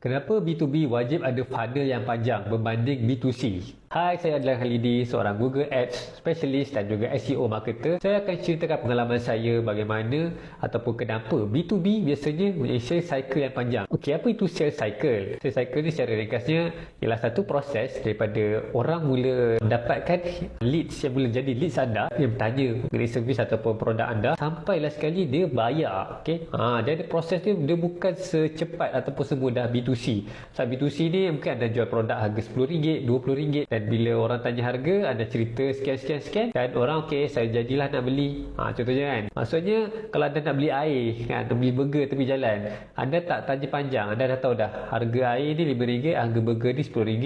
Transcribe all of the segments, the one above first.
Kenapa B2B wajib ada funnel yang panjang berbanding B2C? Hai, saya adalah Khalidi, seorang Google Ads specialist dan juga SEO marketer. Saya akan ceritakan pengalaman saya bagaimana ataupun kenapa B2B biasanya mempunyai sales cycle yang panjang. Okey, apa itu sales cycle? Sales cycle ni secara ringkasnya ialah satu proses daripada orang mula mendapatkan leads yang mula jadi leads anda yang bertanya mengenai servis ataupun produk anda sampailah sekali dia bayar. Okey. Dan proses dia bukan secepat ataupun semudah B2C. Sebab B2C ni mungkin anda jual produk harga RM10, RM20 dan bila orang tanya harga, anda cerita sekian dan orang okey, saya jadilah nak beli. Contohnya kan. Maksudnya kalau anda nak beli air kan, nak beli burger tepi jalan, anda tak tanya panjang, anda dah tahu dah harga air ni RM5, harga burger ni RM10.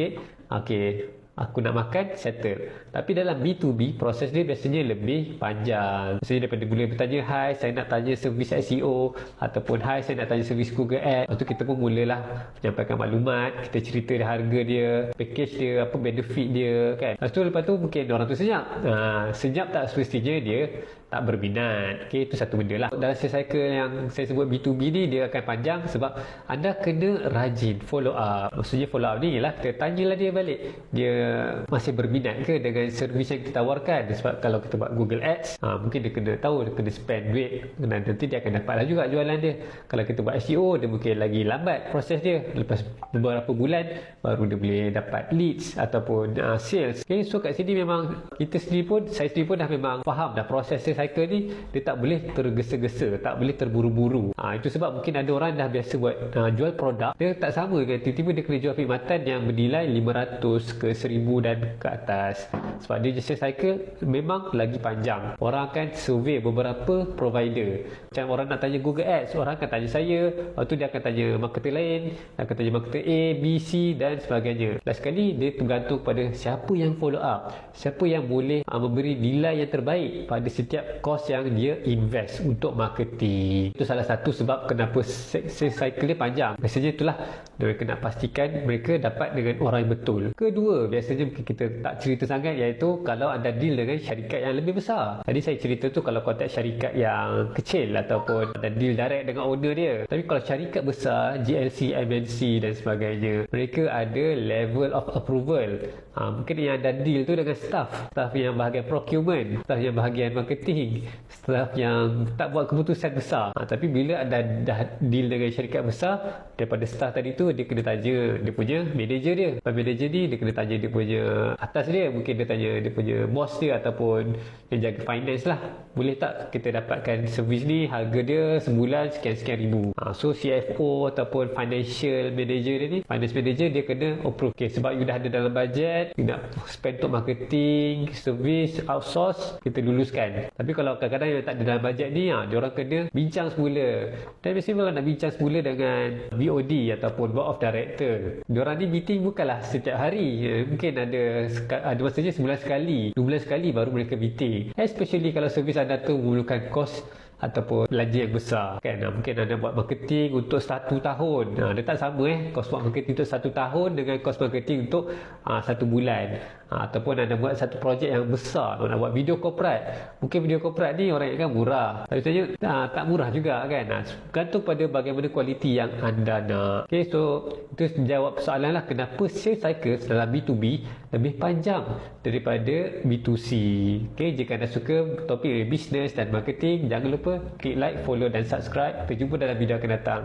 Okey, aku nak makan, settle. Tapi dalam B2B, proses dia biasanya lebih panjang. Maksudnya daripada mula bertanya, hai, saya nak tanya servis SEO, ataupun hai, saya nak tanya servis Google Ads. Lepas tu kita pun mulalah menyampaikan maklumat, kita cerita dia harga dia, package dia, apa benefit dia kan. Lepas tu mungkin orang tu senyap. Senyap tak semestinya dia tak berminat. Okey, itu satu benda lah. Dalam sales cycle yang saya sebut B2B ni, dia akan panjang sebab anda kena rajin follow up. Maksudnya follow up ni ialah kita tanyalah dia balik, dia masih berminat ke dengan servis yang kita tawarkan. Sebab kalau kita buat Google Ads, mungkin dia kena tahu, dia kena spend duit dan nanti dia akan dapatlah juga jualan dia. Kalau kita buat SEO, dia mungkin lagi lambat proses dia, lepas beberapa bulan baru dia boleh dapat leads ataupun sales. Okay, so kat sini memang kita sendiri pun, saya sendiri pun dah memang faham dah proses sales cycle ni, dia tak boleh tergesa-gesa, tak boleh terburu-buru. Itu sebab mungkin ada orang dah biasa buat jual produk, dia tak sama kan, tiba-tiba dia kena jual perkhidmatan yang bernilai 500 ke 1000 dan ke atas. Sebab dia sales cycle memang lagi panjang. Orang akan survey beberapa provider. Macam orang nak tanya Google Ads, orang akan tanya saya, lepas tu dia akan tanya marketer lain, dia akan tanya marketer A, B, C dan sebagainya. Last sekali dia tergantung pada siapa yang follow up, siapa yang boleh memberi nilai yang terbaik pada setiap kos yang dia invest untuk marketing. Itu salah satu sebab kenapa sales cycle dia panjang. Biasanya itulah mereka nak pastikan mereka dapat dengan orang yang betul. Kedua, biasanya mungkin kita tak cerita sangat, iaitu kalau anda deal dengan syarikat yang lebih besar. Tadi saya cerita tu kalau kontak syarikat yang kecil ataupun anda deal direct dengan owner dia. Tapi kalau syarikat besar, GLC, MNC dan sebagainya, mereka ada level of approval. Mungkin yang anda deal tu dengan staff yang bahagian procurement, staff yang bahagian marketing, staff yang tak buat keputusan besar. Tapi bila anda dah deal dengan syarikat besar, daripada staff tadi tu dia kena tanya dia punya manager dia. Manager ni dia kena tanya dia punya atas dia, mungkin dia tanya dia punya boss dia ataupun yang jaga finance lah, boleh tak kita dapatkan servis ni, harga dia sebulan sekian-sekian ribu. So CFO ataupun financial manager dia ni, finance manager, dia kena approve. Okay, sebab you dah ada dalam bajet, you nak spend untuk marketing, servis, outsource, kita luluskan. Tapi kalau kadang-kadang yang tak ada dalam bajet ni, dia orang kena bincang semula. Dan biasanya kalau nak bincang semula dengan BOD ataupun board of director, diorang ni meeting bukanlah setiap hari, mungkin ada masanya sebulan sekali, 2 bulan sekali baru mereka meeting. Especially kalau servis anda tu memerlukan kos ataupun belanja yang besar kan. Mungkin anda buat marketing untuk 1 tahun, dia tak sama kos buat marketing untuk 1 tahun dengan kos marketing untuk 1 bulan. Ataupun anda buat satu projek yang besar, nak buat video corporate, mungkin video corporate ni orang ingatkan murah, tapi sebenarnya tak murah juga kan. Gantung pada bagaimana kualiti yang anda nak. Okay, so itu menjawab soalan lah kenapa sales cycle dalam B2B lebih panjang daripada B2C. Okay, jika anda suka topik bisnes dan marketing, jangan lupa klik like, follow dan subscribe. Kita jumpa dalam video akan datang.